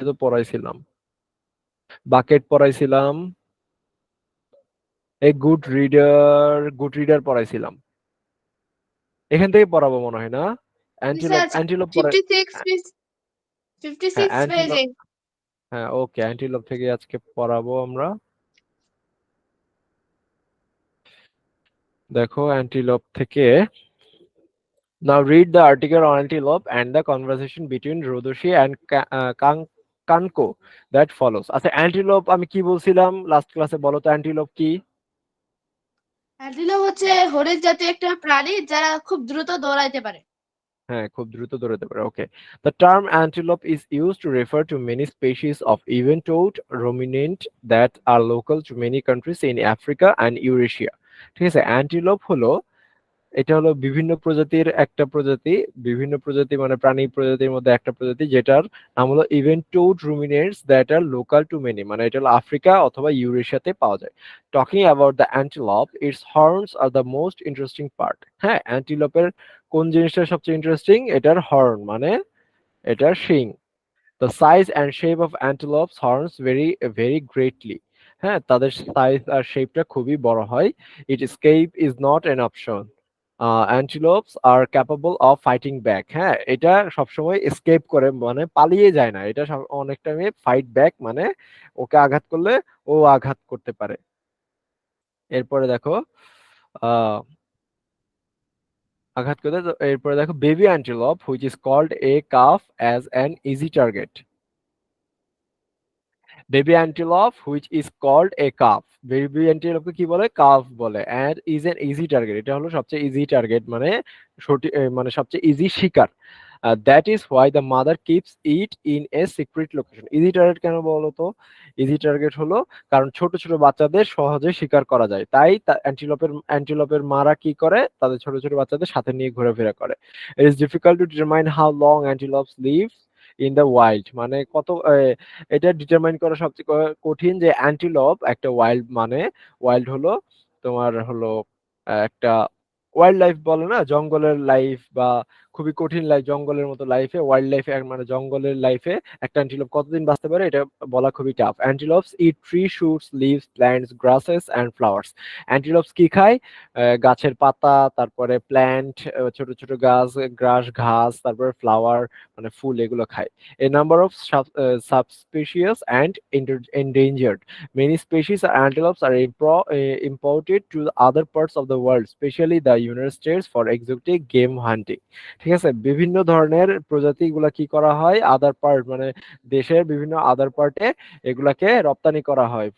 তো পড়াইছিলাম, বাকেট পড়াইছিলাম, এ good reader পড়াইছিলাম। এখান থেকে পড়াবো মনে হয় না? অ্যান্টিলোপ স্যার অ্যান্টিলোপ পড়াই। 56 পেজ, হ্যাঁ 56 অ্যান্টিলোপ, পেজে। হ্যাঁ ওকে, অ্যান্টিলোপ থেকে আজকে পড়াবো আমরা। দেখো অ্যান্টিলোপ থেকে, now read the article on antelope and the conversation between Rodoshi and Kanko that follows. আচ্ছা অ্যান্টিলোপ আমি কি বলছিলাম লাস্ট ক্লাসে, বলো তো অ্যান্টিলোপ কি? অ্যান্টিলোপ হচ্ছে হরিণ জাতীয় একটা প্রাণী যারা খুব দ্রুত দৌড়াইতে পারে। হ্যাঁ খুব দ্রুত দৌড়াতে পারে, ওকে। The term antelope is used to refer to many species of even-toed ruminant that are local to many countries in Africa and Eurasia। ঠিক আছে, অ্যান্টিলোপ হলো, এটা হলো বিভিন্ন প্রজাতির একটা প্রজাতি, বিভিন্ন প্রজাতি মানে প্রাণী প্রজাতির মধ্যে একটা প্রজাতি, যেটার নাম হলো even toed ruminants that are local to many, মানে এটা হলো আফ্রিকা অথবা ইউরেশিয়াতে পাওয়া যায়। Talking about the antelope, its horns are the most interesting part. হ্যাঁ, অ্যান্টিলপের কোন জিনিসটা সবচেয়ে ইন্টারেস্টিং? এটার হর্ন, মানে এটার শিং। The size and shape of antelopes horns vary greatly. হ্যাঁ, তাদের সাইজ আর শেপটা খুবই বড় হয়। It escape is not an option, antelopes are capable of fighting back. হ্যাঁ, এটা সবসময় এসকেপ করে, মানে পালিয়ে যায় না, এটা অনেক টাইমে ফাইট ব্যাক, মানে ওকে আঘাত করলে ও আঘাত করতে পারে। এরপরে দেখো আহ আঘাত করতে এরপরে দেখো baby antelope which is called a calf as an easy target. Baby antelope which is called a calf, baby অ্যান্টিলপকে কি বলে? কাফ বলে। And is an easy target, এটা হলো সবচেয়ে ইজি টার্গেট, মানে সঠিক মানে সবচেয়ে ইজি শিকার। That is why the mother keeps it in a secret location. Easy target কেন বলো তো? ইজি টার্গেট হলো কারণ ছোট ছোট বাচ্চাদের সহজে শিকার করা যায়, তাই অ্যান্টিলপের মারা কি করে, তাদের ছোট ছোট বাচ্চাদের সাথে নিয়ে ঘোরাফেরা করে। It is difficult to determine how long antelopes live in the wild, মানে কত এটা ডিটারমাইন করা সবচেয়ে কঠিন যে অ্যান্টিলপ একটা ওয়াইল্ড, মানে ওয়াইল্ড হলো তোমার হলো একটা ওয়াইল্ড লাইফ বলে না, জঙ্গলের লাইফ বা খুবই কঠিন লাইফ, জঙ্গলের মতো লাইফে ওয়াইল্ড লাইফে মানে জঙ্গলের লাইফে একটা অ্যান্টিলোপ কতদিন বাঁচতে পারে এটা বলা খুবই tough. Antelopes eat tree shoots leaves plants grasses and flowers. Antelopes কি খায়? গাছের পাতা, তারপরে প্ল্যান্ট, ছোট ছোট গাছ, ঘাস, তারপরে ফ্লাওয়ার মানে ফুল, এগুলো খায়। A number of subspecies and endangered. Many species of antelopes are imported to the other parts of the world, especially the United States for exotic game hunting. ঠিক আছে, বিভিন্ন ধরনের প্রজাতি এগুলা কি করা হয়, আদার পার্ট মানে দেশের বিভিন্ন আদার পার্টে এগুলাকে রপ্তানি করা হয়।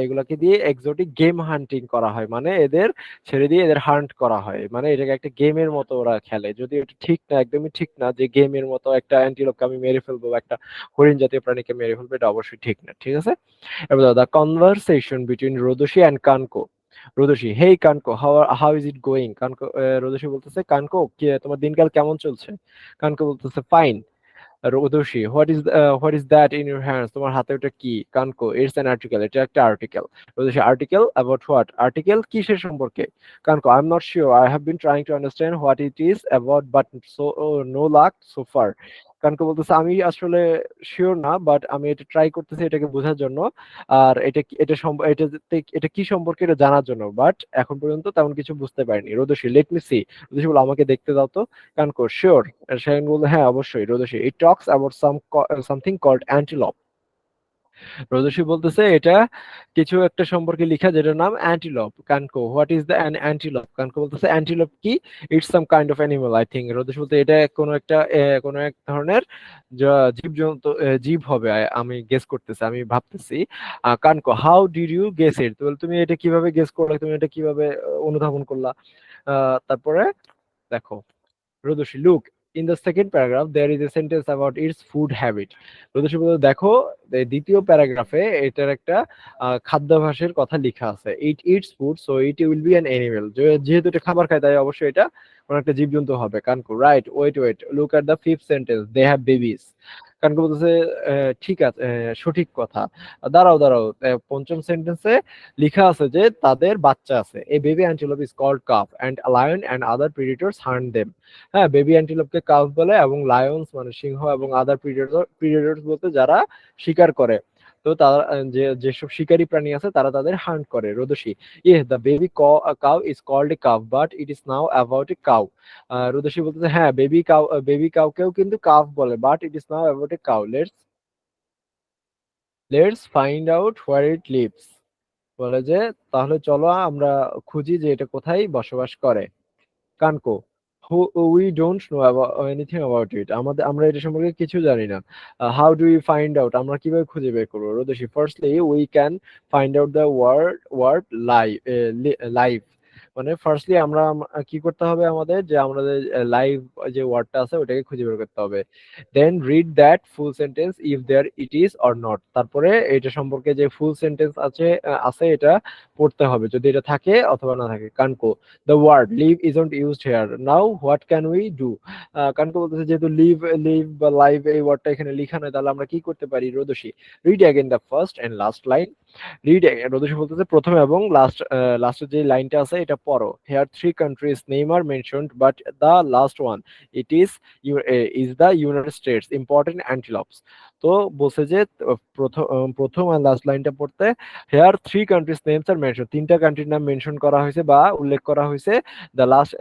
এগুলাকে দিয়ে এক্সোটিক গেম হান্টিং করা হয়, মানে এদের ছেড়ে দিয়ে এদের হান্ট করা হয়, মানে এটাকে একটা গেমের মতো ওরা খেলে। যদি এটা ঠিক না, একদমই ঠিক না যে গেমের মতো একটা অ্যান্টিলোপকে আমি মেরে ফেলবো বা একটা হরিণ জাতীয় প্রাণীকে মেরে ফেলবো, এটা অবশ্যই ঠিক না। ঠিক আছে, এবার the conversation between Rodoshi and Kanko. Rodoshi, hey Kanko, how is it going? Kanko, Rodoshi বলতেছে কানকো কি তোমার দিনকাল কেমন চলছে? কানকো বলতেছে fine. Rodoshi, what is that in your hands? তোমার হাতে ওটা কি? কানকো, ইটস অ্যান আর্টিকেল, এটা একটা article. Rodoshi, article about what? Article কিসের সম্পর্কে? Kanko, I am not sure, I have been trying to understand what it is about but so no luck so far. Kanko বলতেছে আমি আসলে শিওর না, but আমি এটা ট্রাই করতেছি এটাকে বোঝার জন্য, আর এটা কি সম্পর্কে এটা জানার জন্য, বাট এখন পর্যন্ত তেমন কিছু বুঝতে পারিনি। রোদোশি, লেট মি সি। রোদোশি বলে আমাকে দেখতে দাও তো। কানকো, শিওর। শাহিন বলল হ্যাঁ অবশ্যই। Rodoshi, it talks about something called antelope. Rodoshi বলতেছে এটা কিছু একটা সম্পর্কে লিখা যেটার নাম antelope. Kanko, what is the antelope? Kanko বলতেছে অ্যান্টিলপ কি? It's some kind of animal I think. Rodoshi বলতে এটা কোনো এক ধরনের জীবজন্তু, জীব হবে, আমি গেস করতেছি, আমি ভাবতেছি। Kanko, how did you guess it? তুমি এটা কিভাবে গেস করলে, তুমি এটা কিভাবে অনুধাবন করলা? তারপরে দেখো Rodoshi, look in the second paragraph there is a sentence about its food habit. Rodoshi বলতে দেখো দ্বিতীয় প্যারাগ্রাফে এটার একটা খাদ্যাভ্যাসের কথা লেখা আছে। ইট it's food so it will be an animal, যেহেতু এটা খাবার খায় তাই অবশ্যই এটা কোনো একটা জীবজন্তু হবে। Kanko, right, wait wait, look at the fifth sentence, they have babies. Kanko বলতেছে ঠিক আছে, সঠিক কথা। দাঁড়াও দাঁড়াও, পঞ্চম সেন্টেন্সে লিখা আছে যে তাদের বাচ্চা আছে। A baby antelope is called calf and lion and other predators hunt them. হ্যাঁ, বেবি অ্যান্টিলোপকে কাফ বলে, এবং লায়ন্স মানে সিংহ, এবং আদার প্রিডেটরস বলতে যারা শিকার করে। তো তারা যেসব শিকারী প্রাণী আছে তারা তাদের হান্ট করে। Rodoshi, yeah the baby cow is called a calf but it is now about a cow. Rodoshi বলতেছে হ্যাঁ, বেবি কাউকেও কিন্তু কাফ বলে, but it is now about a cow. Let's find out where it lives. বলে যে তাহলে চলো আমরা খুঁজি যে এটা কোথায় বসবাস করে। Kanko, who we don't know anything about it. আমরা এটা সম্পর্কে কিছু জানি না। How do you find out, আমরা কিভাবে খুঁজে বের করবো? Rodoshi, firstly we can find out the word live. মানে ফার্স্টলি আমরা কি করতে হবে আমাদের, যে আমাদের লাইভ যে ওয়ার্ডটা আছে ওটাকে খুঁজে বের করতে হবে। Then read that full sentence if there it is or not. তারপরে এটা সম্পর্কে যে ফুল সেন্টেন্স আছে এটা পড়তে হবে, যদি এটা থাকে অথবা না থাকে। কানকো, the word live isn't used here. Now what can we do? কানকো বলতেছে যেহেতু লিভ বা লাইভ এই ওয়ার্ডটা এখানে লেখা নয়, তাহলে আমরা কি করতে পারি? Rodoshi, read again the first and last line. Rodoshi বলতেছে প্রথম এবং লাস্টের যে লাইনটা আছে এটা পড়ো। Here three countries name are mentioned but the last one it is the United States important antelopes. তো বলছে যে প্রথম আর লাস্ট লাইনটা পড়তে। Here three countries names are mention, তিনটা কান্ট্রির নাম মেনশন করা হয়েছে বা উল্লেখ করা হয়েছে। দ্য লাস্ট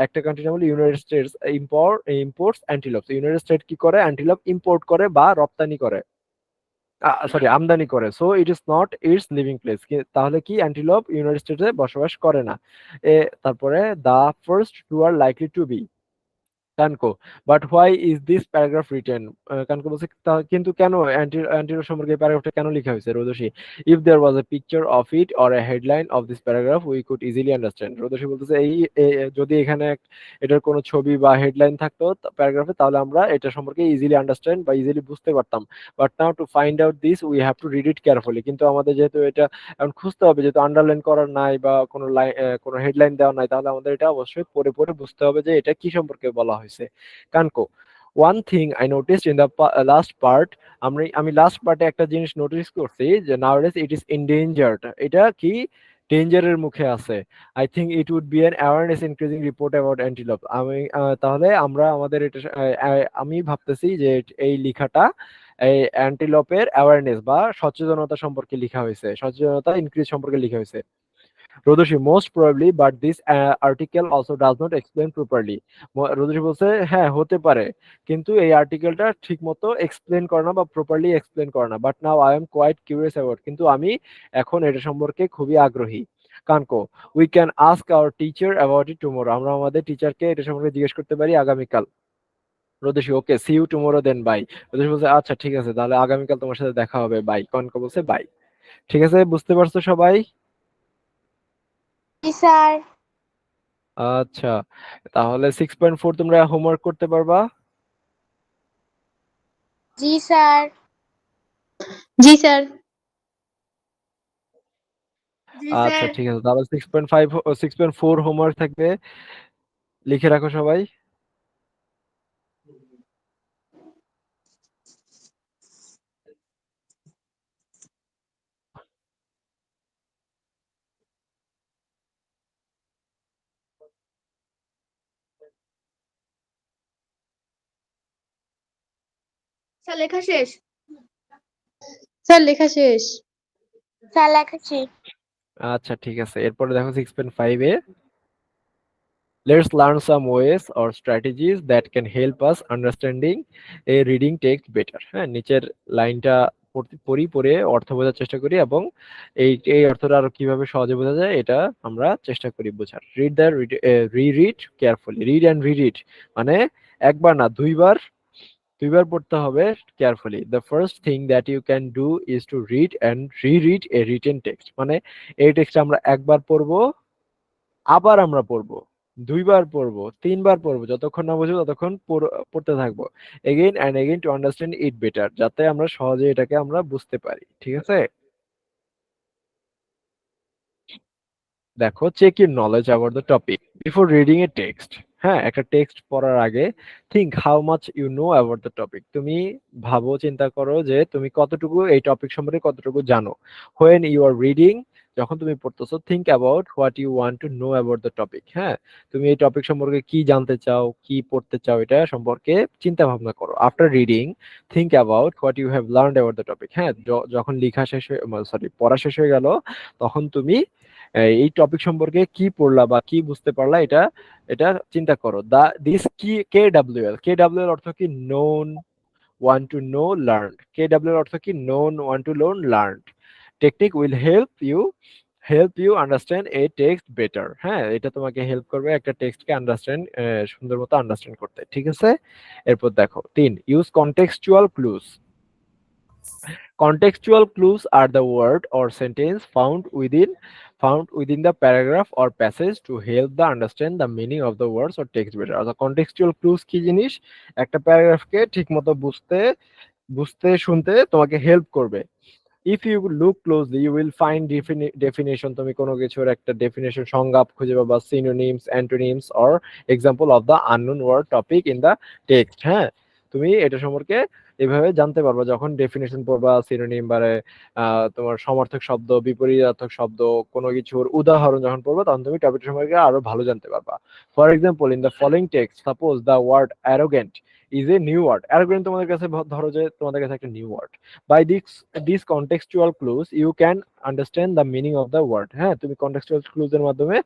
একটা কান্ট্রির নাম হলো United States imports antelopes. United State কি করে? অ্যান্টিলপ ইম্পোর্ট করে বা রপ্তানি করে, সরি আমদানি করে। So it is not its living place. তাহলে কি অ্যান্টিলপ ইউনাইটেড স্টেটসে বসবাস করে না। তারপরে the first two are likely to be. Kanko, but why is this paragraph written? Kanko বলছে কিন্তু কেন অ্যান্টিরো সম্পর্কে প্যারাগ্রাফটা কেন লেখা হয়েছে? Rodoshi, if there was a picture of it or a headline of this paragraph we could easily understand. Rodoshi বলতেছে যদি এখানে এটার কোনো ছবি বা হেডলাইন থাকতো প্যারাগ্রাফে, তাহলে আমরা এটা সম্পর্কে ইজিলি আন্ডারস্ট্যান্ড বা ইজিলি বুঝতে পারতাম। But now to find out this we have to read it carefully. কিন্তু আমাদের যেহেতু এটা এখন খুঁজতে হবে, যেহেতু আন্ডারলাইন করার নাই বা কোনো কোনো হেডলাইন দেওয়া নাই, তাহলে আমাদের এটা অবশ্যই পড়ে পড়ে বুঝতে হবে যে এটা কি সম্পর্কে বলা হয়েছে। Kanko, one thing I noticed in the last part. আমি লাস্ট পার্টে একটা জিনিস নোটিস করছি যে নাওডেজ ইট ইজ ইনডেঞ্জার্ড। এটা কি ডেঞ্জারের মুখে আছে। I think it would be an awareness increasing report about antelope. তাহলে আমরা আমাদের এটা আমি ভাবতেছি যে এই লেখাটা এই অ্যান্টিলোপের অ্যাওয়ারনেস বা সচেতনতা সম্পর্কে লেখা হয়েছে, সচেতনতা ইনক্রিজ সম্পর্কে লেখা হয়েছে। Rodoshi, most probably but this article also does not explain properly. Rodoshi বলছে হ্যাঁ হতে পারে, কিন্তু এই আর্টিকেলটা ঠিক মতো এক্সপ্লেন করে না বা প্রপারলি এক্সপ্লেন করে না। But now I am quite curious about, কিন্তু আমি এখন এটা সম্পর্কে খুবই আগ্রহী। Kanko, we can ask our teacher about it tomorrow. আমরা আমাদের টিচারকে এটা সম্পর্কে জিজ্ঞেস করতে পারি আগামীকাল। Rodoshi, okay, see you tomorrow then, bye. Rodoshi বলছে আচ্ছা ঠিক আছে, তাহলে আগামীকাল তোমার সাথে দেখা হবে, বাই। কনকো বলছে বাই। ঠিক আছে, বুঝতে পারছো সবাই? জি স্যার। আচ্ছা, তাহলে 6.4 তোমরা হোমওয়ার্ক করতে পারবা? জি স্যার। জি স্যার। জি আচ্ছা স্যার। ঠিক আছে, তাহলে 6.4 হোমওয়ার্ক থাকবে, লিখে রাখো সবাই। স্যার লেখা শেষ। স্যার লেখা শেষ। স্যার লেখা শেষ। আচ্ছা ঠিক আছে, এরপরে দেখো 6.5 এ let's learn some ways or strategies that can help us understanding a reading text better। হ্যাঁ, নিচের লাইনটা পড়ে অর্থ বোঝার চেষ্টা করি, এবং এই অর্থটা আরো কিভাবে সহজে বোঝা যায় এটা আমরা চেষ্টা করি বোঝার। Read carefully, read and read মানে একবার না দুইবার, দুইবার পড়তে হবে carefully. The first thing that you can do is to read and read a written text. মানে এই টেক্সট আমরা একবার পড়বো, আবার আমরা পড়বো, দুইবার পড়বো, তিনবার পড়বো, যতক্ষণ না বুঝবো ততক্ষণ পড়তে থাকবো, again and again to understand it better, যাতে আমরা সহজে এটাকে আমরা বুঝতে পারি। ঠিক আছে, দেখো, check your knowledge about the topic before reading a text. হ্যাঁ, একটা টেক্সট পড়ার আগে think how much you know about the topic. তুমি ভাবো, চিন্তা করো যে তুমি কতটুকু এই টপিক সম্পর্কে কতটুকু জানো। হোয়েন ইউ আর রিডিং, যখন তুমি পড়তেছো, think about what you want to know about the topic. হ্যাঁ, তুমি এই টপিক সম্পর্কে কি জানতে চাও, কি পড়তে চাও, এটা সম্পর্কে চিন্তা ভাবনা করো। After reading think about what you have learned about the topic. হ্যাঁ, যখন লেখা শেষ হয়ে, সরি, পড়া শেষ হয়ে গেল, তখন তুমি এই টপিক সম্পর্কে কি পড়লা বা কি বুঝতে পারলা, এটা এটা চিন্তা করো। দিস কি K W L, K W L অর্থ কি known, want to know, learn. K W এর অর্থ কি known, want to learn, learn. Technique will help you understand a text better. হ্যাঁ, এটা তোমাকে হেল্প করবে একটা টেক্সটকে আন্ডারস্ট্যান্ড, সুন্দর মতো আন্ডারস্ট্যান্ড করতে। ঠিক আছে, এরপর দেখো 3, use contextual clues. Contextual clues are the word or sentence found within the paragraph or passage to help the understand the meaning of the words or text better. অর্থাৎ contextual clues কি জিনিস? একটা প্যারাগ্রাফকে ঠিকমতো বুঝতে বুঝতে শুনতে তোমাকে হেল্প করবে। If you look closely you will find definition, তুমি কোনো কিছুর একটা ডেফিনেশন, সংজ্ঞা খুঁজে পাবা, synonyms, antonyms or example of the unknown word topic in the text. হ্যাঁ, তুমি এটা সম্পর্কে এভাবে জানতে পারবা, যখন ডেফিনেশন পড়বা, সিনোনিম বারে তোমার সমার্থক শব্দ, বিপরীতার্থক শব্দ, কোনো কিছুর উদাহরণ যখন পড়বা, তখন তুমি টপিক সম্পর্কে আরো ভালো জানতে পারবা। For example, in the following text, suppose the word arrogant is a new word. Arrogant তোমাদের কাছে, ধরো যে তোমাদের কাছে একটা new word. By these contextual clues you can understand the meaning of the word. হ্যাঁ, তুমি contextual clues এর মাধ্যমে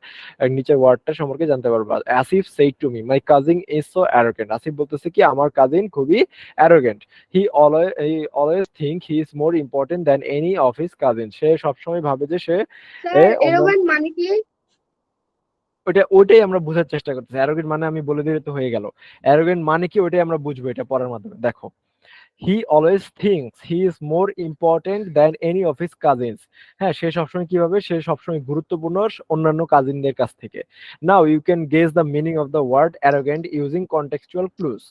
নিচের ওয়ার্ডটা সম্পর্কে জানতে পারবা। Asif said to me my cousin is so arrogant. Asif বলতেছে কি, আমার কাজিন খুবই arrogant. He always think he is more important than any of his cousins. সে সবসময় ভাবে যে সে স্যার অন্য, এরোগান মানে কি? ওইটাই আমরা বোঝার চেষ্টা করতেছি। অ্যারোগেন্ট মানে আমি বলে দিলে তো হয়ে গেল। অ্যারোগেন্ট মানে কি, ওইটাই আমরা বুঝবো এটা পড়ার মাধ্যমে। দেখো, he always things he is more important than any of his cousins. হ্যাঁ, সে সবসময় কি ভাবে, সে সবসময় গুরুত্বপূর্ণ অন্যান্য কাজিনদের কাছ থেকে। Now you can guess the meaning of the word arrogant using contextual clues.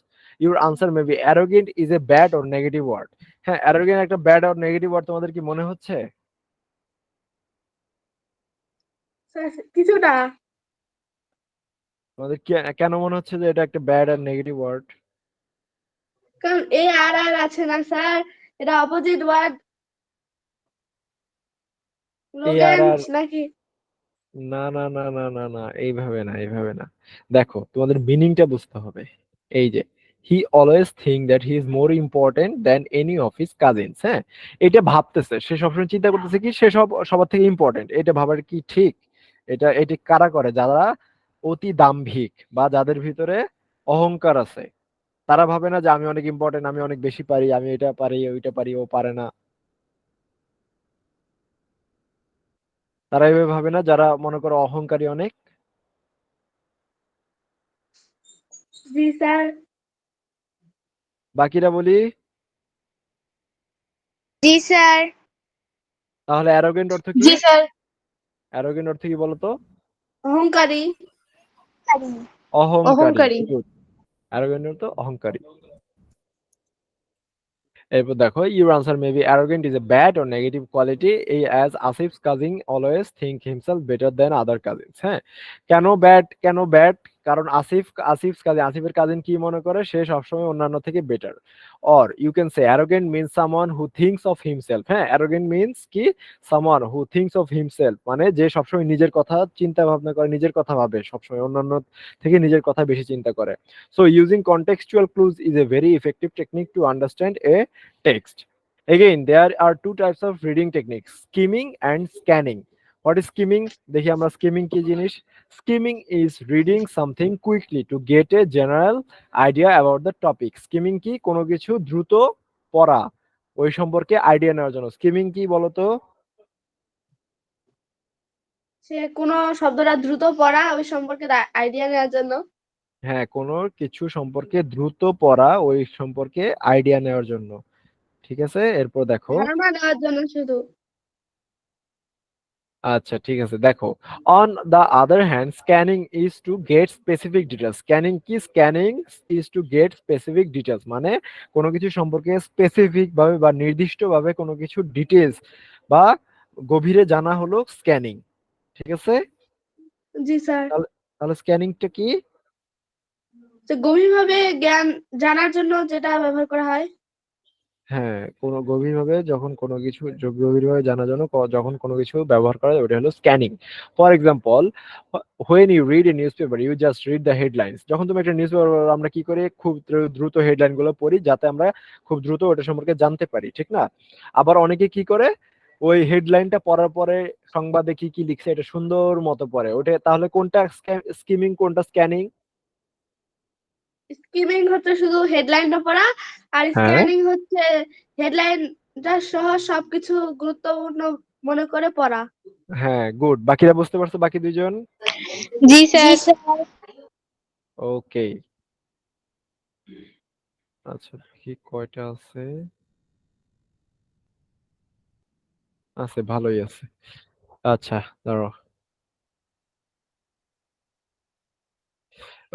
Your answer may be arrogant is a bad or negative word. হ্যাঁ, অ্যারোগেন্ট একটা ব্যাড অর নেগেটিভ ওয়ার্ড তোমাদের কি মনে হচ্ছে? স্যার কিছুটা। তোমাদের কেন মনে হচ্ছে যে এটা একটা ব্যাড আর নেগেটিভ ওয়ার্ড? কারণ এ আর আর আছে না স্যার, এটা অপোজিট ওয়ার্ড। এ আর আর, লোগেন্স নাকি? না না না না না না, এইভাবে না, এইভাবে না। দেখো, তোমাদের মিনিংটা বুঝতে হবে। এই যে he always think that he is more important than any of his cousins. হ্যাঁ, এটা ভাবতেছে, সে সবসময় চিন্তা করতেছে কি সে সবার থেকে ইম্পর্টেন্ট। এটা ভাবার কি ঠিক? এটি কারা করে? যারা অতি দাম্ভিক বা যাদের ভিতরে অহংকার আছে। তারা ভাবে না যে আমি অনেক ইম্পর্টেন্ট, আমি অনেক বেশি পারি, আমি এটা পারি, ওইটা পারি, ও পারে না। তারা এভাবে ভাবে না, যারা মনে করো অহংকারী অনেক। জি স্যার। বাকিরা বলি, জি স্যার। তাহলে অ্যারোগেন্ট অর্থ কি? জি স্যার। অ্যারোগেন্ট অর্থ কি বলতো? অহংকারী। অহংকারী। অহংকারী। অ্যারোগেন্ট অর্থ অহংকারী। এরপর দেখো, your answer may be arrogant is a bad or negative quality as Asif's cousin always think himself better than other cousins. হ্যাঁ, কেন ব্যাড? কারণ আসিফের কাজিন কি মনে করে, সে সবসময় অন্যান্য থেকে better. Or you can say arrogant means someone who thinks of himself. হ্যাঁ, অ্যারোগেন্ট মিন্স কি, someone who thinks of himself, মানে যে সবসময় নিজের কথা চিন্তা ভাবনা করে, নিজের কথা ভাবে, সবসময় অন্যান্য থেকে নিজের কথা বেশি চিন্তা করে। So using contextual clues is a very effective technique to understand a text. Again, there are two types of reading techniques: skimming and scanning. What is skimming? দেখি আমরা skimming কি জিনিস। Skimming is reading something quickly to get a general idea about the topic. Skimming কি, কোনো কিছু দ্রুত পড়া, ওই সম্পর্কে আইডিয়া নেওয়ার জন্য। skimming কি বলতো? সে কোনো শব্দটা দ্রুত পড়া, ওই সম্পর্কে আইডিয়া নেওয়ার জন্য। হ্যাঁ, কোনো কিছু সম্পর্কে দ্রুত পড়া, ওই সম্পর্কে আইডিয়া নেওয়ার জন্য। ঠিক আছে, এরপর দেখো। ধারণা দেওয়ার জন্য শুধু। আচ্ছা, ঠিক আছে, দেখো। On the other hand scanning is to get specific details. Scanning কি? Scanning is to get specific details, মানে কোনো কিছু সম্পর্কে স্পেসিফিক ভাবে বা নির্দিষ্ট ভাবে কোনো কিছু ডিটেলস বা গভীরে জানা হলো স্ক্যানিং। ঠিক আছে, জি স্যার। তাহলে তাহলে স্ক্যানিংটা কি? যে গভীরভাবে জ্ঞান জানার জন্য যেটা ব্যবহার করা হয়। হ্যাঁ, কোনো গভীরভাবে যখন কোনো কিছু গভীরভাবে জানার জন্য যখন কোনো কিছু ব্যবহার করা যায় ওটা হলো scanning. For example, when you read a newspaper you just read the headlines। যখন তুমি একটা নিউজপেপার আমরা কি করি খুব দ্রুত হেডলাইন গুলো পড়ি যাতে আমরা খুব দ্রুত ওটা সম্পর্কে জানতে পারি, ঠিক না? আবার অনেকে কি করে ওই হেডলাইনটা পড়ার পরে সংবাদে কি কি লিখছে এটা সুন্দর মতো পড়ে ওটা, তাহলে কোনটা স্কিমিং কোনটা স্ক্যানিং? স্কিমিং হচ্ছে শুধু হেডলাইনটা পড়া, আর হ্যাঁ, স্ক্যানিং হচ্ছে হেডলাইনটা সহ সবকিছু গুরুত্বপূর্ণ মনে করে পড়া। হ্যাঁ, গুড। বাকিরা বুঝতে পারছো বাকি দুইজন? জি জি স্যার। স্যার। ওকে, আচ্ছা দেখি কয়টা আছে। আছে, ভালোই আছে। আচ্ছা, দাঁড়াও।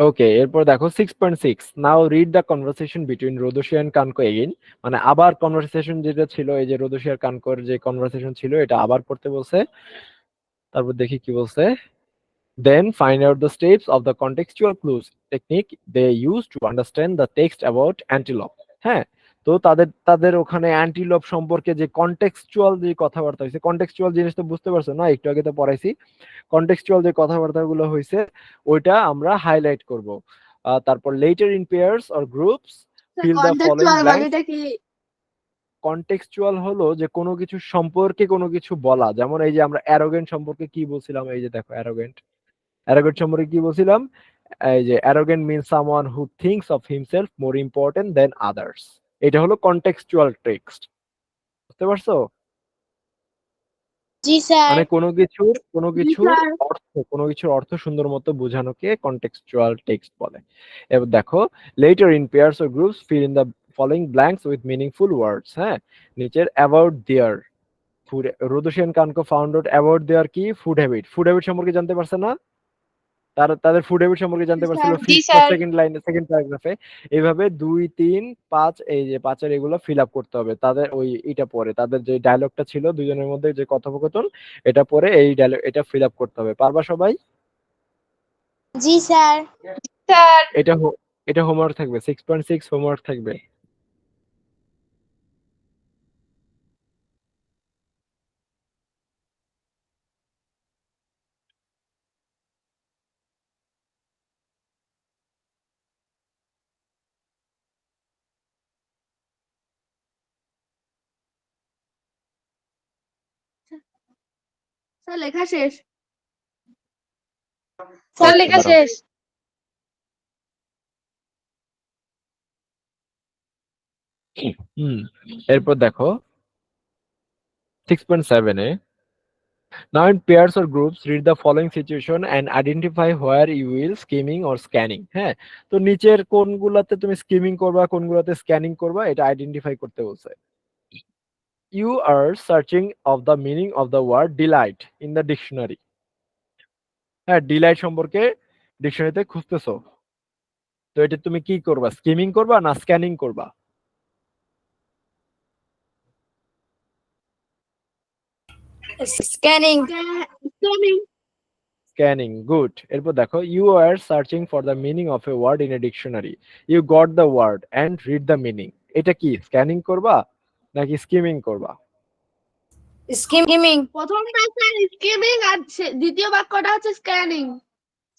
ওকে, এরপর দেখো 6.6, now read the conversation between Rodoshi and Kanko again. মানে আবার কনভারসেশন যেটা ছিল, এই যে রোদোশি আর কানকোর যে কনভারসেশন ছিল এটা আবার পড়তে বলছে। তারপর দেখি কি বলছে। Then find out the steps of the contextual clues technique they use to understand the text about antelope। হ্যাঁ, তো তাদের তাদের ওখানে অ্যান্টিলোপ সম্পর্কে যে কন্টেক্সচুয়াল যে কথাবার্তা হয়েছে, কন্টেক্সচুয়াল জিনিস তো বুঝতে পারছো না, একটু আগে তো পড়াইছি। কন্টেক্সচুয়াল যে কথাবার্তাগুলো হয়েছে ওইটা আমরা হাইলাইট করব। তারপর later in pairs or groups fill the following contextual blanks. মানেটা কি? কন্টেক্সচুয়াল হলো যে কোনো কিছু সম্পর্কে কোনো কিছু বলা, যেমন এই যে আমরা অ্যারোগেন্ট সম্পর্কে কি বলছিলাম, এই যে দেখো অ্যারোগেন্ট, অ্যারোগেন্ট সম্পর্কে কি বলছিলাম, এই যে arrogant means someone who thinks of himself more important than others. এটা হলো কন্টেক্সচুয়াল টেক্সট, বুঝতে পারছো? জি স্যার। মানে কোনো জি কিছুর স্যার। কোনো কিছুর অর্থ সুন্দর মতো বোঝানোকে কন্টেক্সচুয়াল টেক্সট বলে। এবার দেখো, later in pairs or groups fill in the following blanks with meaningful words. হ্যাঁ, নিচের about their food, Rodoshi and Kanko found out about their কি ফুড হ্যাবিট। ফুড হ্যাবিট সম্পর্কে জানতে পারছে না, তাদের ফুড হ্যাবিট সম্পর্কে জি জানতে পারছিল স্যার। জি ফিফথ বা স্যার। সেকেন্ড লাইনে, সেকেন্ড প্যারাগ্রাফে। এইভাবে 2, 3, 5, এই যে 5 এর এগুলো ফিল আপ করতে হবে তাদের ওই এটা পরে, তাদের যে ডায়লগটা ছিল দুজনের মধ্যে যে কথোপকথন এটা পরে এই ডায়লগ এটা ফিল আপ করতে হবে। পারবা সবাই? জি স্যার। স্যার। এটা এটা হোমওয়ার্ক থাকবে, 6.6 হোমওয়ার্ক থাকবে। স্যার লেখা শেষ। স্যার ওকে, লেখা দাঁড়াও। শেষ। হুম, এরপর দেখো 6.7 এ, now in pairs or groups read the following situation and identify where you will skimming or scanning। হ্যাঁ, তো নিচের কোনগুলাতে তুমি স্কিমিং করবা কোনগুলাতে স্ক্যানিং করবা এটা আইডেন্টিফাই করতে বলছে। You are searching of the meaning of the word delight in the dictionary। হ্যাঁ, ডিলাইট সম্পর্কে ডিকশনারিতে খুঁজতেছো, তো এটা তুমি কি করবা, স্কিমিং করবা না স্ক্যানিং করবা? স্ক্যানিং। স্ক্যানিং। Scanning, good. এরপর দেখো, you are searching for the meaning of a word in a dictionary, you got the word and read the meaning. এটা কি স্ক্যানিং করবা নাকি স্কিমিং করবা? স্কিমিং। প্রথমটা স্যার স্কিমিং, আর দ্বিতীয় বাক্যটা হচ্ছে স্ক্যানিং।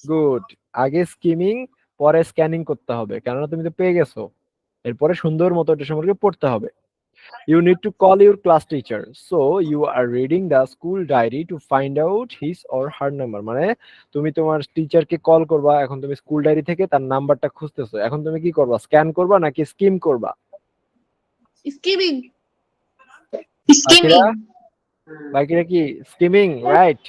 গুড। আগে স্কিমিং পরে স্ক্যানিং করতে হবে, কেননা তুমি তো পেয়ে গেছো, এরপরে সুন্দর মতো এটা সম্পর্কে পড়তে হবে। You need to call your class teacher, so you are reading the school diary to find out his or her number। মানে তুমি তোমার টিচারকে কল করবা, এখন তুমি স্কুল ডায়েরি থেকে তার নাম্বারটা খুঁজতেছো, এখন তুমি কি করবা, স্ক্যান করবা নাকি স্কিম করবা? স্কিমিং। স্কিমিং। বাকিরা বাকিরা কি স্কিমিং, রাইট?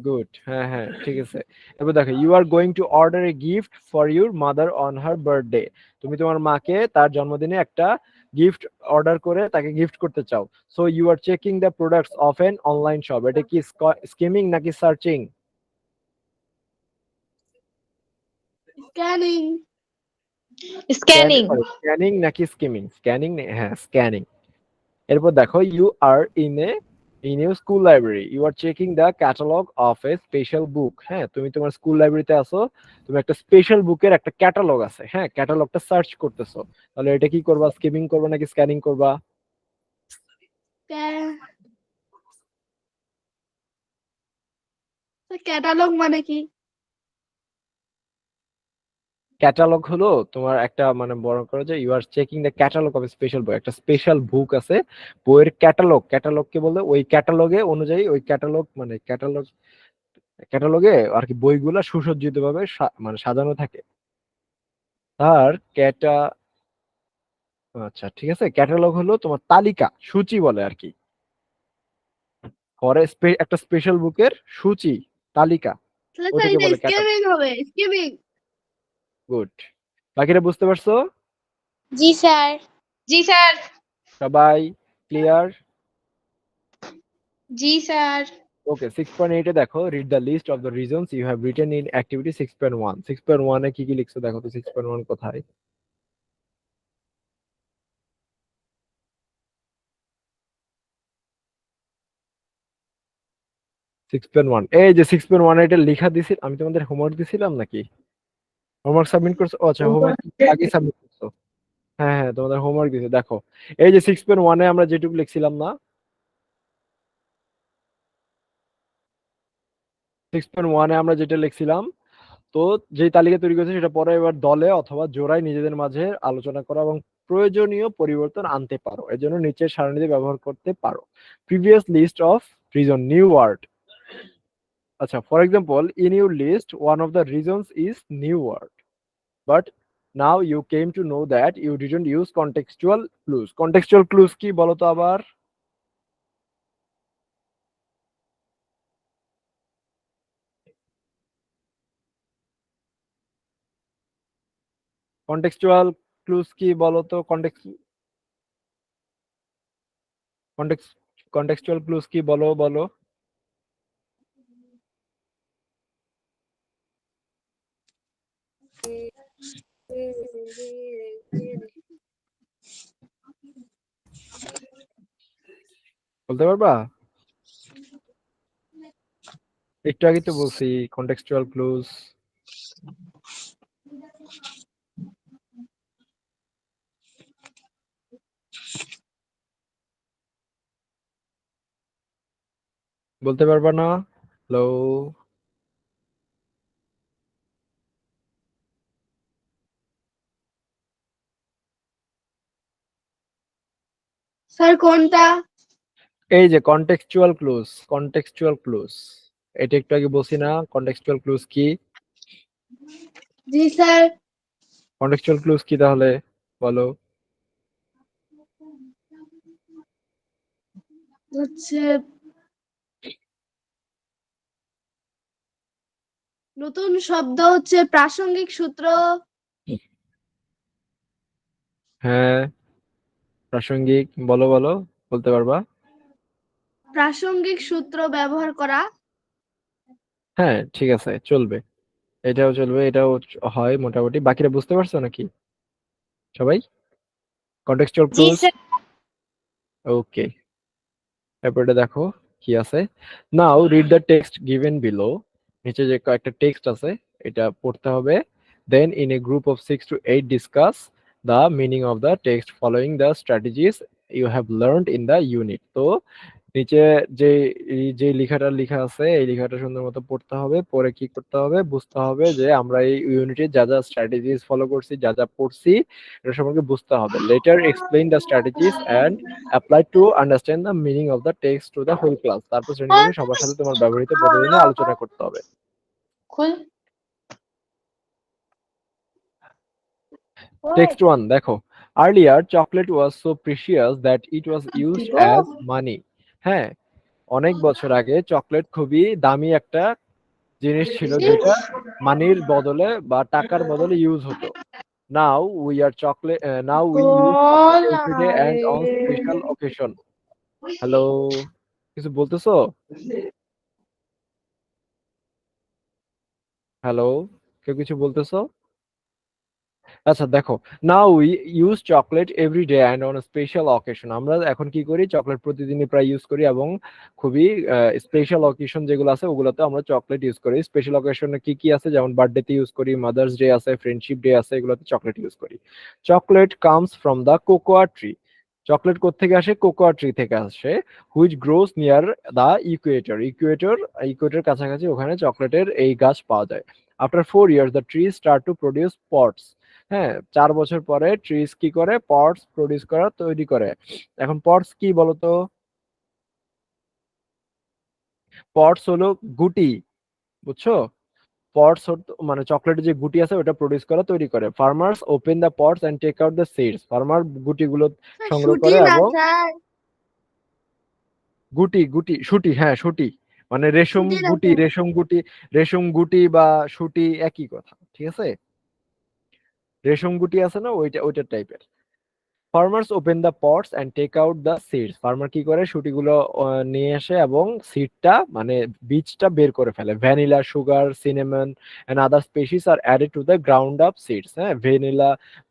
গুড, হ্যাঁ হ্যাঁ ঠিক আছে। এবার দেখো, you are going to order a gift for your mother on her birthday. তুমি তোমার মাকে তার জন্মদিনে একটা গিফট অর্ডার করে তাকে গিফট করতে চাও। So you are checking the products of an online shop. এটা কি স্কিমিং নাকি সার্চিং? স্ক্যানিং। স্ক্যানিং। স্ক্যানিং নাকি স্কিমিং? স্ক্যানিং, হ্যাঁ স্ক্যানিং। এরপর দেখো, you are in a In your school library, you are checking the catalog of a special book. হ্যাঁ, তুমি তোমার স্কুল লাইব্রেরিতে আছো, তুমি একটা স্পেশাল বুকের একটা ক্যাটালগ আছে, হ্যাঁ, ক্যাটালগটা সার্চ করতেছো। তাহলে এটা কি করবা? স্কিমিং করবা নাকি স্ক্যানিং করবা? ক্যাটালগ মানে কি? ক্যাটালগ হলো তোমার একটা মানে বড় করে যে you are checking the catalogue of special book, একটা স্পেশাল বুক আছে, বইয়ের ক্যাটালগ, ক্যাটালগকে বলে ওই ক্যাটালগে অনুযায়ী ওই ক্যাটালগ মানে ক্যাটালগে আর কি বইগুলা সুসজ্জিত ভাবে মানে সাজানো থাকে। আর আচ্ছা ঠিক আছে, ক্যাটালগ হলো তোমার তালিকা, সূচি বলে আর কি। পরে একটা স্পেশাল বুকের সূচি, তালিকা, তাহলে স্যার ওটাকে এটা বলে ক্যাটালগ। স্কিমিং হবে, স্কিমিং। গুড। বাকিরা বুঝতে পারছো? জি স্যার। জি স্যার। সবাই ক্লিয়ার? জি স্যার। ওকে, 6.8 এ দেখো, read the list of the reasons you have written in activity 6.1। 6.1 এ কি কি লিখছো দেখো তো, 6.1 কোথায়? 6.1, এই যে 6.1 এটা লেখা দিছি আমি, তোমাদের হোমওয়ার্ক দিছিলাম নাকি? হোমওয়ার্ক সাবমিট করছো? ও আচ্ছা, হোমওয়ার্ক আগে সাবমিট করছো। হ্যাঁ হ্যাঁ, তোমাদের হোমওয়ার্ক দিছে দেখো। এই যে 6.1 এ আমরা যেটুকু লিখছিলাম না, 6.1 এ আমরা যেটা লিখছিলাম, তো যে তালিকা তৈরি করেছে সেটা পরে এবার দলে অথবা জোড়ায় নিজেদের মাঝে আলোচনা করা এবং প্রয়োজনীয় পরিবর্তন আনতে পারো। এর জন্য নিচের সারণীতে ব্যবহার করতে পারো। Previous list of reason, new word. আচ্ছা, for example, in your list one of the reasons is new word, but now you came to know that you didn't use contextual clues. Contextual clues কি বলো তো আবার? Contextual clues কি বলো তো? Context contextual clues কি বলো বলো? বলতে পারবা? একটু আগে তো বলছি কন্টেক্সচুয়াল ক্লুজ। বলতে পারবা না? হ্যালো? স্যার কোনটা? এই যে কন্টেক্সচুয়াল ক্লুজ, কন্টেক্সচুয়াল ক্লুজ, এটা একটু আগে বলছি না কন্টেক্সচুয়াল ক্লুজ কি? জি স্যার। কন্টেক্সচুয়াল ক্লুজ কি তাহলে বলো? হচ্ছে নতুন শব্দ, হচ্ছে প্রাসঙ্গিক সূত্র। হ্যাঁ, প্রাসঙ্গিক, বলো বলো, বলতে পারবা? প্রাসঙ্গিক সূত্র ব্যবহার করা। হ্যাঁ ঠিক আছে, চলবে, এটাও চলবে, এটাও হয় মোটামুটি। বাকিরা বুঝতে পারছো নাকি সবাই? কন্টেক্সচুয়াল জি ক্লুজ। স্যার। ওকে, এরপর এটা দেখো কি আছে। Now read the text given below. নিচে যে কয়েকটা টেক্সট আছে এটা পড়তে হবে। Then in a group of 6 to 8 discuss the meaning of the text following the strategies you have learned in the unit. তো নিচে যে যে লেখাটা লেখা আছে এই লেখাটা সুন্দর মতো পড়তে হবে, পরে কি করতে হবে বুঝতে হবে যে আমরা এই ইউনিটে যা যা স্ট্র্যাটেজিস ফলো করছি, যা যা পড়ছি, এটা সম্পর্কে বুঝতে হবে। Later explain the strategies and apply to understand the meaning of the text to the whole class. তারপর শ্রেণীকক্ষে সবার সাথে তোমার ব্যবহৃত পদ্ধতি নিয়ে আলোচনা করতে হবে। খুল। টেক্সট 1 দেখো, earlier chocolate was so precious that it was used as money. হ্যাঁ, অনেক বছর আগে চকলেট খুবই দামি একটা জিনিস ছিল যেটা মানির বদলে বা টাকার বদলে ইউজ হতো। Now we use chocolate everyday and on special occasion. Hello, কিছু বলতেছো? হ্যালো, কেউ কিছু বলতেছো? আচ্ছা দেখো, now we use chocolate every day and on special occasion. আমরা এখন কি করি, চকলেট প্রতিদিনই প্রায় ইউজ করি এবং খুবই স্পেশাল অকেশন যেগুলো আছে ওগুলোতে আমরা চকলেট ইউজ করি। স্পেশাল অকেশনে কি কি আছে, যেমন বার্থডেতে ইউজ করি, মাদার্স ডে আছে, ফ্রেন্ডশিপ ডে আছে, এগুলোতে চকলেট ইউজ করি। Chocolate comes from the cocoa tree. Chocolate কোত্থেকে আসে? কোকোয়া ট্রি থেকে আসে। Which gross near the Ecuador. Ecuador কাছাকাছি ওখানে চকলেটের এই গাছ পাওয়া যায়। After 4 years the tree start to produce pots. হ্যাঁ, 4 বছর পরে ট্রিজ কি করে? পটস প্রডিউস করা, তৈরি করে। এখন পটস কি বলতো? পটস হলো গুটি, বুঝছো? পটস মানে চকলেটের যে গুটি আছে ওটা প্রডিউস করা, তৈরি করে। Farmers open the pots and take out the seeds. Farmer গুটিগুলো স্যার সংগ্রহ শুটি করে না এবং স্যার, শুটি, হ্যাঁ শুটি, মানে রেশম শুটি না গুটি, স্যার। রেশম গুটি বা শুটি একই কথা, ঠিক আছে? রেশম গুটি আছে না, ওইটা টাইপের। Farmers open the pots and take out the seeds. Farmer কি করে? শুটিগুলো নিয়ে আসে এবং সিডটা মানে বীজটা বের করে ফেলে। Vanilla, sugar, cinnamon and other spices are added to the ground up seeds. হ্যাঁ,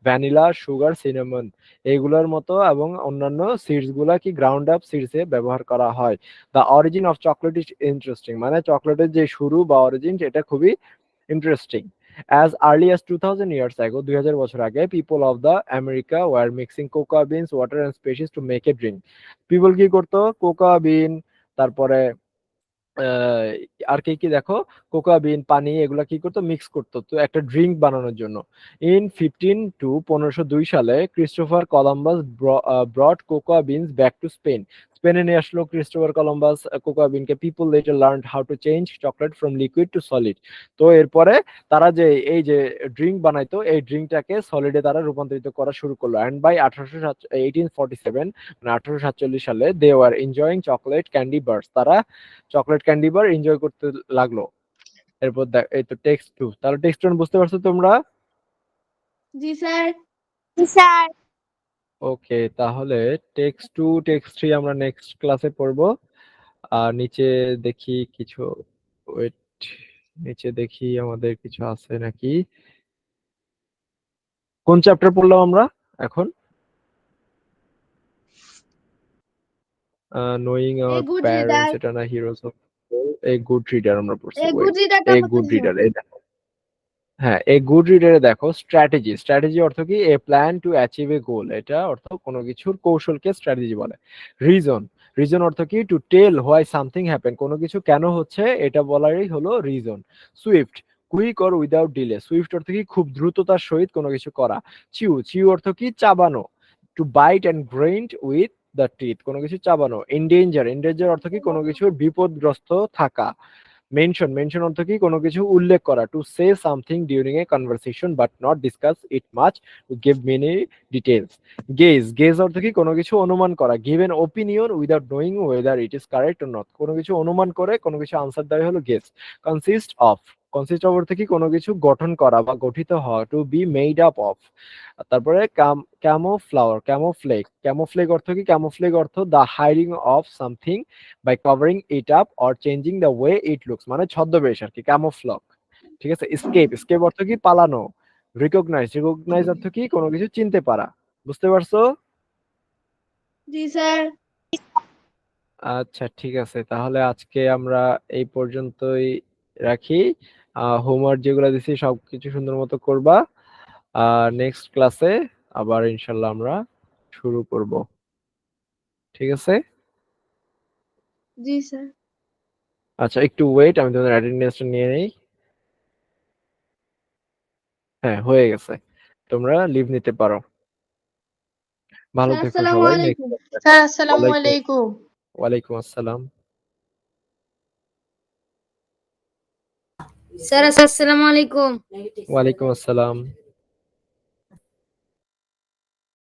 ভ্যানিলা, সুগার, সিনেমন এইগুলোর মতো এবং অন্যান্য সিডস গুলা কি গ্রাউন্ড আপ সিডস এ ব্যবহার করা হয়। The origin of chocolate is interesting, মানে চকলেটের যে শুরু বা অরিজিন এটা খুবই interesting. As early as 2000 years ago, 2000 বছর আগে, people of the America were mixing cocoa beans, water and species to make a drink. People কি করতো? কোকোয়া বিন, তারপরে আহ, আর কি কি দেখো, কোকোয়া বিন, পানি, এগুলা কি করতো? মিক্স করতো তো একটা ড্রিঙ্ক বানানোর জন্য। ইন 1502 সালে Christopher Columbus brought cocoa beans back to Spain. স্পেনে নিয়ে আসলো ক্রিস্টোফার কলম্বাস কোকোয়া বিনকে। People later learned how to change chocolate from liquid to solid. তো এরপরে তারা যে এই যে ড্রিঙ্ক বানাইতো, এই ড্রিঙ্কটাকে সলিডে তারা রূপান্তরিত করা শুরু করলো। অ্যান্ড বাই 1847, মানে 1847 সালে, they were enjoying chocolate candy bars. তারা চকলেট ক্যান্ডি বার এনজয় করতে লাগলো। এরপর এই তো টেক্সট টু, তাহলে টেক্সট ওয়ান বুঝতে পারছো তোমরা? জি স্যার। জি স্যার। ওকে, তাহলে টেক্সট টু টেক্সট থ্রি আমরা নেক্সট ক্লাসে পড়বো। আর নিচে দেখি কিছু, ওয়েট, নিচে দেখি আমাদের কিছু আছে নাকি। কোন চ্যাপ্টার পড়লাম আমরা এখন? Knowing a our good reader, parents, এটা না? Heroes of a good reader আমরা পড়ছি। এ গুড ওয়েট, রিডারটা এ গুড কোথায় স্যার? রিডার, হ্যাঁ, এ গুড রিডারে দেখো স্ট্র্যাটেজি। স্ট্র্যাটেজি অর্থ কি? A plan to achieve a goal. এটা অর্থ কোনো কিছুর কৌশলকে স্ট্র্যাটেজি বলে। রিজন, রিজন অর্থ কি? To tell why something happen. কোনো কিছু কেন হচ্ছে এটা বলারই হলো reason. Swift, quick or without delay. Swift অর্থ কি? খুব দ্রুততার সহিত কোনো কিছু করা। চিউ, চিউ অর্থ কি? চাবানো। To bite and grind with the teeth, কোনো কিছু চাবানো। এন্ডেঞ্জার, এন্ডেঞ্জার অর্থ কি? কোনো কিছুর বিপদগ্রস্ত থাকা। মেনশন, মেনশন অর্থ কি? কোনো কিছু উল্লেখ করা। To say something during a conversation but not discuss it much, to give many details. Guess, guess অর্থ কি? কোনো কিছু অনুমান করা। Give an opinion without knowing whether it is correct or not. কোনো কিছু অনুমান করে কোনো কিছু আনসার দেওয়া হলো guess. Consist of, consist of অর্থ কি? কোনো কিছু গঠন করা বা গঠিত হওয়া। To be made up of. তারপরে ক্যামোফ্লাওয়ার, ক্যামোফ্লেগ, ক্যামোফ্লেগ অর্থ কি? ক্যামোফ্লেগ অর্থ the hiding of something by covering it up or changing the way it looks, মানে ছদ্মবেশ আর কি, ক্যামোফ্লগ। ঠিক আছে। স্কেপ, স্কেপ অর্থ কি? পালানো। রিকগনাইজ, রিকগনাইজ অর্থ কি? কোনো কিছু চিনতে পারা। বুঝতে পারছো? জি স্যার। আচ্ছা ঠিক আছে, তাহলে আজকে আমরা এই পর্যন্তই রাখি। হোমওয়ার্ক যেগুলো দিছি সবকিছু সুন্দর মতো করবা। নেক্সট ক্লাসে আবার ইনশাল্লাহ আমরা শুরু করব, ঠিক আছে? জি স্যার। আচ্ছা একটু ওয়েট, আমি তোমাদের অ্যাটেন্ডেন্সটা নিয়ে নেই। হ্যাঁ, হয়ে গেছে, তোমরা লিভ নিতে পারো। ভালো স্যার থেকো আসসালামু সবাই। আলাইকুম। নেক্সট, স্যার আসসালামু ওয়ালাইকুম, আলাইকুম। ওয়ালাইকুম আসসালাম। স্যার আসসালামু আলাইকুম। ওয়ালাইকুম আসসালাম।